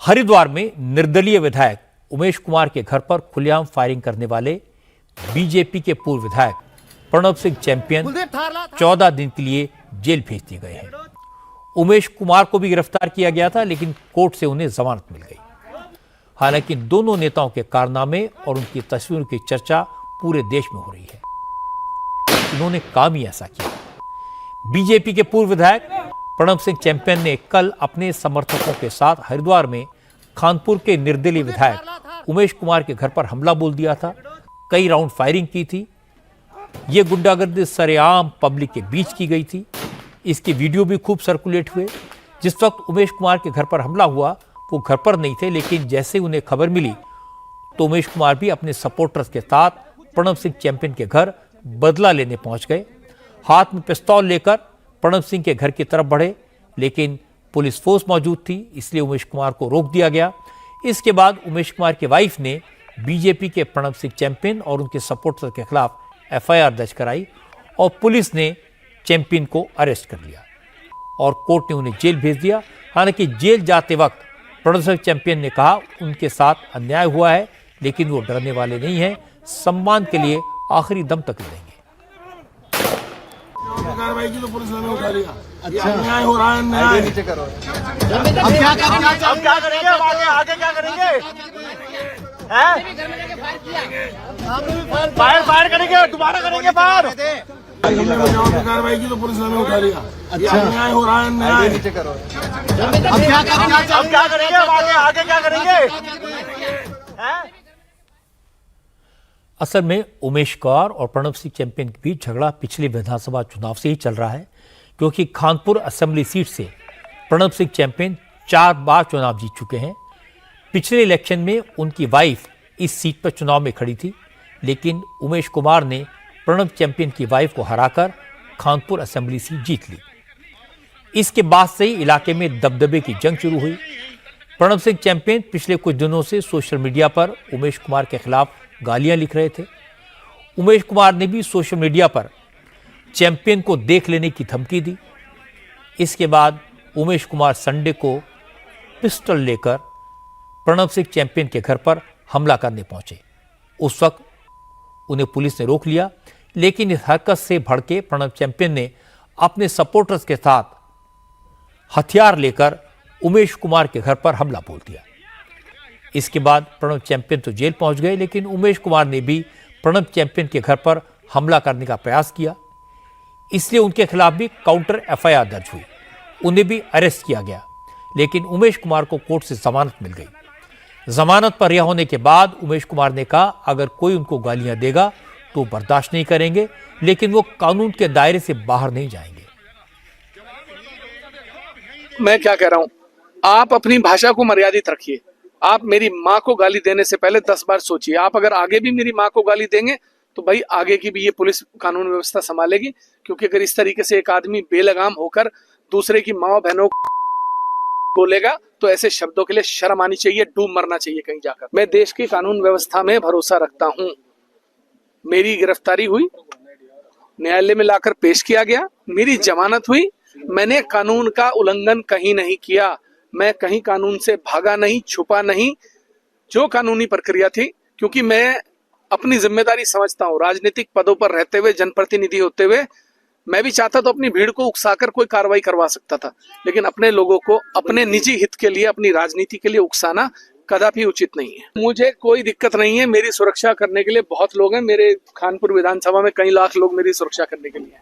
हरिद्वार में निर्दलीय विधायक उमेश कुमार के घर पर खुलेआम फायरिंग करने वाले बीजेपी के पूर्व विधायक प्रणब सिंह चैंपियन 14 दिन के लिए जेल भेज दिए गए हैं। उमेश कुमार को भी गिरफ्तार किया गया था, लेकिन कोर्ट से उन्हें जमानत मिल गई। हालांकि दोनों नेताओं के कारनामे और उनकी तस्वीरों की चर्चा पूरे देश में हो रही है। उन्होंने काम ही ऐसा किया। बीजेपी के पूर्व विधायक प्रणब सिंह चैंपियन ने कल अपने समर्थकों के साथ हरिद्वार में खानपुर के निर्दलीय विधायक उमेश कुमार के घर पर हमला बोल दिया था। कई राउंड फायरिंग की थी। यह गुंडागर्दी सरेआम पब्लिक के बीच की गई थी। इसके वीडियो भी खूब सर्कुलेट हुए। जिस वक्त उमेश कुमार के घर पर हमला हुआ वो घर पर नहीं थे, लेकिन जैसे उन्हें खबर मिली तो उमेश कुमार भी अपने सपोर्टर्स के साथ प्रणब सिंह चैंपियन के घर बदला लेने पहुंच गए। हाथ में पिस्तौल लेकर प्रणब सिंह के घर की तरफ बढ़े, लेकिन पुलिस फोर्स मौजूद थी, इसलिए उमेश कुमार को रोक दिया गया। इसके बाद उमेश कुमार की वाइफ ने बीजेपी के प्रणब सिंह चैंपियन और उनके सपोर्टर्स के खिलाफ एफआईआर दर्ज कराई और पुलिस ने चैंपियन को अरेस्ट कर लिया और कोर्ट ने उन्हें जेल भेज दिया। हालांकि जेल जाते वक्त प्रणब सिंह चैंपियन ने कहा उनके साथ अन्याय हुआ है, लेकिन वो डरने वाले नहीं हैं, सम्मान के लिए आखिरी दम तक लड़ेंगे। कार्रवाई की तो पुलिस ने उठा लिया। अच्छा, अन्याय हो रहा है, अन्याय नीचे करो। अब क्या करेंगे? आगे क्या करेंगे? फायर करेंगे, दोबारा करेंगे फायर। कार्रवाई की तो पुलिस ने उठा लिया। अच्छा, अन्याय हो रहा है, अन्याय नीचे करो। अब क्या करेंगे? आगे क्या करेंगे? असल में उमेश कुमार और प्रणब सिंह चैंपियन के बीच झगड़ा पिछले विधानसभा चुनाव से ही चल रहा है, क्योंकि खानपुर असेंबली सीट से प्रणब सिंह चैंपियन 4 बार चुनाव जीत चुके हैं। पिछले इलेक्शन में उनकी वाइफ इस सीट पर चुनाव में खड़ी थी, लेकिन उमेश कुमार ने प्रणब चैंपियन की वाइफ को हराकर खानपुर असेंबली सीट जीत ली। इसके बाद से ही इलाके में दबदबे की जंग शुरू हुई। प्रणब सिंह चैंपियन पिछले कुछ दिनों से सोशल मीडिया पर उमेश कुमार के खिलाफ गालियां लिख रहे थे। उमेश कुमार ने भी सोशल मीडिया पर चैंपियन को देख लेने की धमकी दी। इसके बाद उमेश कुमार संडे को पिस्टल लेकर प्रणब सिंह चैंपियन के घर पर हमला करने पहुंचे। उस वक्त उन्हें पुलिस ने रोक लिया, लेकिन इस हरकत से भड़के प्रणब चैंपियन ने अपने सपोर्टर्स के साथ हथियार लेकर उमेश कुमार के घर पर हमला बोल दिया। इसके बाद प्रणब चैंपियन तो जेल पहुंच गए, लेकिन उमेश कुमार ने भी प्रणब चैंपियन के घर पर हमला करने का प्रयास किया, इसलिए उनके खिलाफ भी काउंटर एफआईआर दर्ज हुई। उन्हें भी अरेस्ट किया गया, लेकिन उमेश कुमार को कोर्ट से जमानत मिल गई। जमानत पर रिहा होने के बाद उमेश कुमार ने कहा अगर कोई उनको गालियां देगा तो बर्दाश्त नहीं करेंगे, लेकिन वो कानून के दायरे से बाहर नहीं जाएंगे। मैं क्या कह रहा हूं, आप अपनी भाषा को मर्यादित रखिए। आप मेरी माँ को गाली देने से पहले 10 बार सोचिए। आप अगर आगे भी मेरी माँ को गाली देंगे तो भाई आगे की भी ये पुलिस कानून व्यवस्था संभालेगी, क्योंकि अगर इस तरीके से एक आदमी बेलगाम होकर दूसरे की माँ बहनों को बोलेगा तो ऐसे शब्दों के लिए शर्म आनी चाहिए, डूब मरना चाहिए कहीं जाकर। मैं देश की कानून व्यवस्था में भरोसा रखता हूँ। मेरी गिरफ्तारी हुई, न्यायालय में लाकर पेश किया गया, मेरी जमानत हुई। मैंने कानून का उल्लंघन कहीं नहीं किया, मैं कहीं कानून से भागा नहीं, छुपा नहीं। जो कानूनी प्रक्रिया थी, क्योंकि मैं अपनी जिम्मेदारी समझता हूँ। राजनीतिक पदों पर रहते हुए, जनप्रतिनिधि होते हुए मैं भी चाहता तो अपनी भीड़ को उकसाकर कोई कार्रवाई करवा सकता था, लेकिन अपने लोगों को अपने निजी हित के लिए, अपनी राजनीति के लिए उकसाना कदापि उचित नहीं है। मुझे कोई दिक्कत नहीं है, मेरी सुरक्षा करने के लिए बहुत लोग हैं। मेरे खानपुर विधानसभा में कई लाख लोग मेरी सुरक्षा करने के लिए हैं।